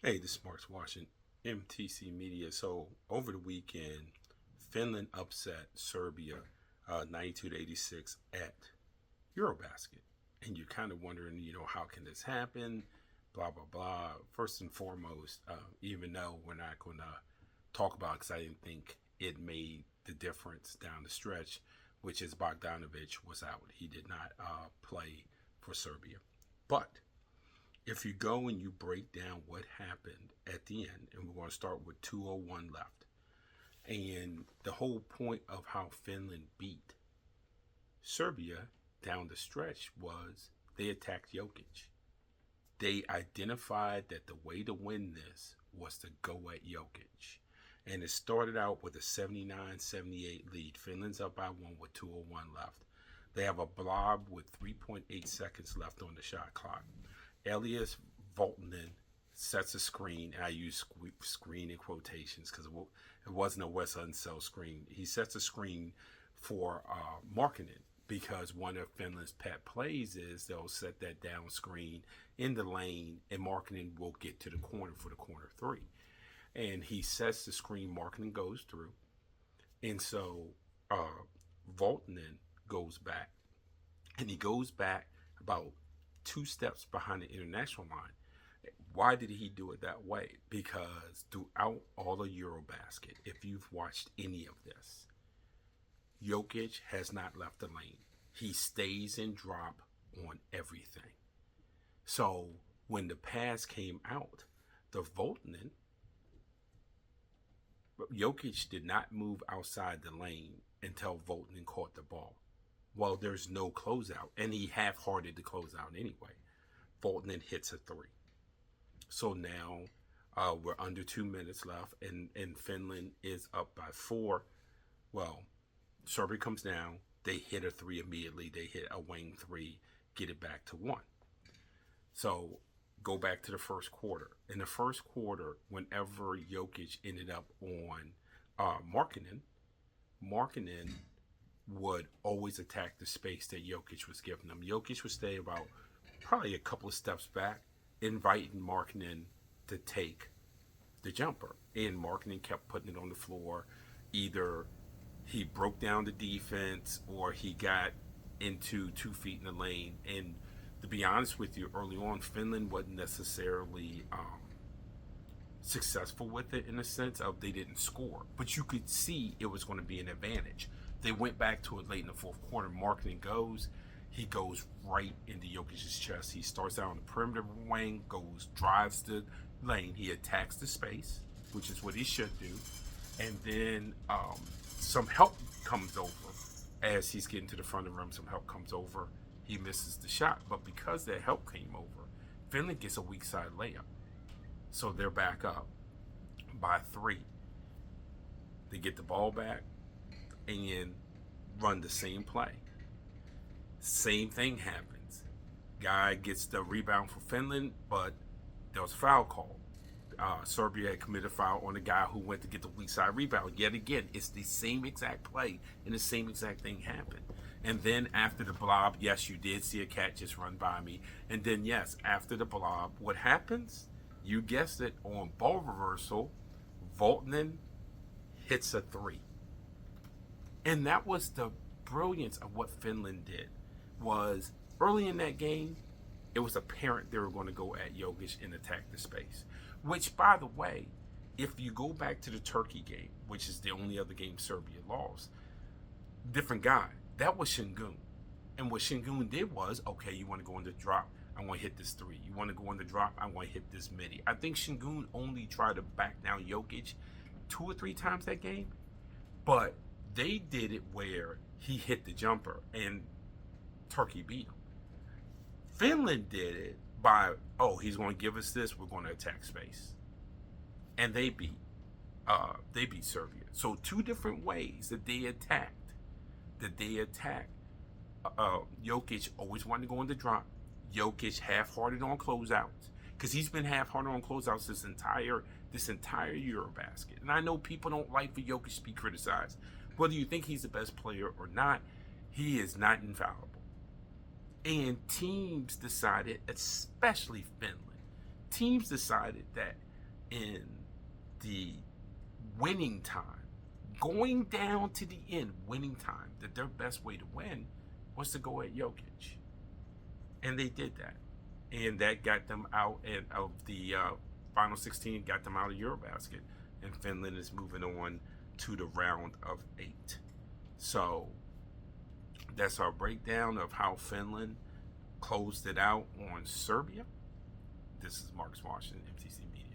Hey, this is Marks Washington, MTC Media. So over the weekend, Finland upset Serbia 92 to 86 at EuroBasket. And you're kind of wondering, how can this happen? Blah, blah, blah. First and foremost, even though we're not going to talk about it because I didn't think it made the difference down the stretch, which is Bogdanovic was out. He did not play for Serbia. But if you go and you break down what happened at the end, and we're going to start with 2:01 left, and the whole point of how Finland beat Serbia down the stretch was they attacked Jokic. They identified that the way to win this was to go at Jokic. And it started out with a 79-78 lead. Finland's up by one with 2:01 left. They have a blob with 3.8 seconds left on the shot clock. Elias Voltinen sets a screen, and I use screen in quotations because it wasn't a Wes Unseld screen. He sets a screen for Markkanen because one of Finland's pet plays is they'll set that down screen in the lane, and Markkanen will get to the corner for the corner three. And he sets the screen, Markkanen goes through, and so Voltinen goes back, and he goes back about 2 steps behind the international line. Why did he do it that way? Because throughout all of EuroBasket, if you've watched any of this, Jokic has not left the lane. He stays in drop on everything. So when the pass came out, the Voltinen, Jokic did not move outside the lane until Voltinen caught the ball. Well, there's no closeout, and he half-hearted the closeout anyway. Voltinen hits a three. So now we're under 2 minutes left, and Finland is up by 4. Well, Serbia comes down. They hit a three immediately. They hit a wing three, get it back to 1. So go back to the first quarter. In the first quarter, whenever Jokic ended up on Markkanen would always attack the space that Jokic was giving them. Jokic would stay about probably a couple of steps back, inviting Markkanen to take the jumper. And Markkanen kept putting it on the floor. Either he broke down the defense or he got into 2 feet in the lane. And to be honest with you, early on, Finland wasn't necessarily successful with it in the sense of they didn't score. But you could see it was going to be an advantage. They went back to it late in the fourth quarter. Markkanen goes. He goes right into Jokic's chest. He starts out on the perimeter wing, drives the lane. He attacks the space, which is what he should do. And then some help comes over as he's getting to the front of the rim. Some help comes over. He misses the shot. But because that help came over, Finland gets a weak side layup. So they're back up by 3. They get the ball back and run the same play. Same thing happens. Guy gets the rebound for Finland, but there was a foul call. Serbia had committed a foul on the guy who went to get the weak side rebound. Yet again, it's the same exact play, and the same exact thing happened. And then after the blob, yes, you did see a cat just run by me. And then, yes, after the blob, what happens? You guessed it, on ball reversal, Voltinen hits a 3. And that was the brilliance of what Finland did. Was early in that game, it was apparent they were going to go at Jokic and attack the space. Which, by the way, if you go back to the Turkey game, which is the only other game Serbia lost, different guy. That was Şengün. And what Şengün did was, okay, you want to go in the drop, I want to hit this 3. You want to go in the drop, I want to hit this midi. I think Şengün only tried to back down Jokic 2 or 3 times that game. But they did it where he hit the jumper and Turkey beat him. Finland did it by, he's going to give us this, we're going to attack space. And they beat Serbia. So 2 different ways that they attacked. Jokic always wanted to go in the drop. Jokic half-hearted on closeouts. Because he's been half-hearted on closeouts this entire EuroBasket. And I know people don't like for Jokic to be criticized. Whether you think he's the best player or not, he is not infallible. And teams decided, especially Finland, teams decided that in the winning time, going down to the end, winning time, that their best way to win was to go at Jokic. And they did that. And that got them out of the Final 16, got them out of EuroBasket. And Finland is moving on to the round of 8. So that's our breakdown of how Finland closed it out on Serbia. This is Marcus Washington, MTC Media.